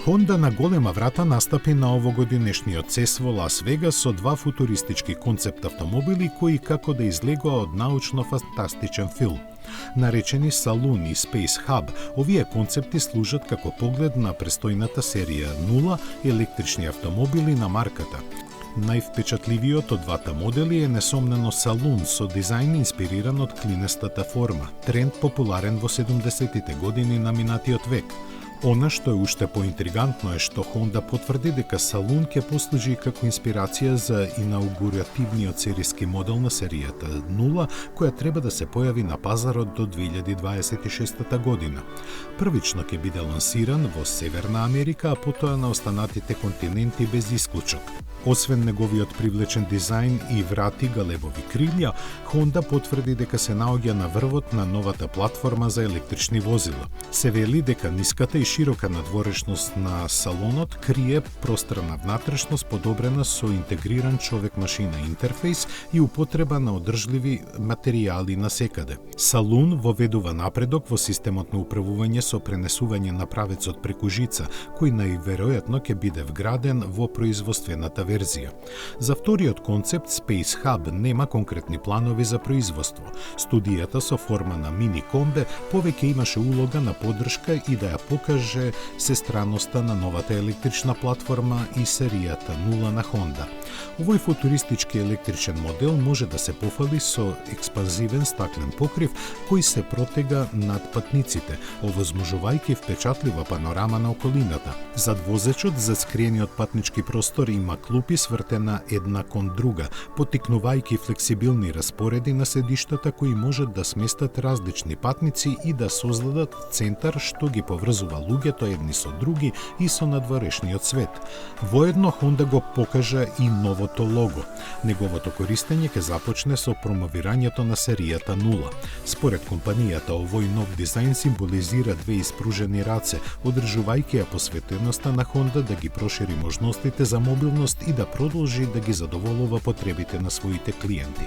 Honda на голема врата настапи на овогодинешниот CES во Лас Вегас со два футуристички концепт автомобили кои како да излегоа од научно-фантастичен филм. Наречени Saloon и Space Hub, овие концепти служат како поглед на престојната серија 0 електрични автомобили на марката. Највпечатливиот од двата модели е несомнено Saloon со дизајн инспириран од клинестата форма, тренд популарен во 70-тите години на минатиот век. Она што е уште поинтригантно е што Honda потврди дека Saloon ќе послужи како инспирација за инаугуративниот сериски модел на серијата 0, која треба да се појави на пазарот до 2026 година. Првично ќе биде лансиран во Северна Америка, а потоа на останатите континенти без исклучок. Освен неговиот привлечен дизајн и врати галебови крилја, Honda потврди дека се наоѓа на врвот на новата платформа за електрични возила. Се вели дека ниската и широка надворешност на салонот крие пространа внатрешност подобрена со интегриран човек-машина интерфејс и употреба на одржливи материјали насекаде. Saloon воведува напредок во системот на управување со пренесување на правецот преку жица, кој најверојатно ќе биде вграден во производствената верзија. За вториот концепт Space Hub нема конкретни планови за производство. Студијата со форма на мини комбе повеќе имаше улога на поддршка и да ја покаже сестраноста на новата електрична платформа и серијата 0 на Honda. Овој футуристички електричен модел може да се пофали со експанзивен стаклен покрив кој се протега над патниците, овозможувајќи впечатлива панорама на околината. Зад возечот за скриениот патнички простор има клупи свртена една кон друга, поттикнувајќи флексибилни распореди на седиштата кои можат да сместат различни патници и да создадат центар што ги поврзува луѓето едни со други и со надворешниот свет. Воедно Honda го покажа и новото лого. Неговото користење ќе започне со промовирањето на серијата 0. Според компанијата, овој нов дизајн символизира две испружени раце, одржувајќи ја посветеноста на Honda да ги прошири можностите за мобилност и да продолжи да ги задоволува потребите на своите клиенти.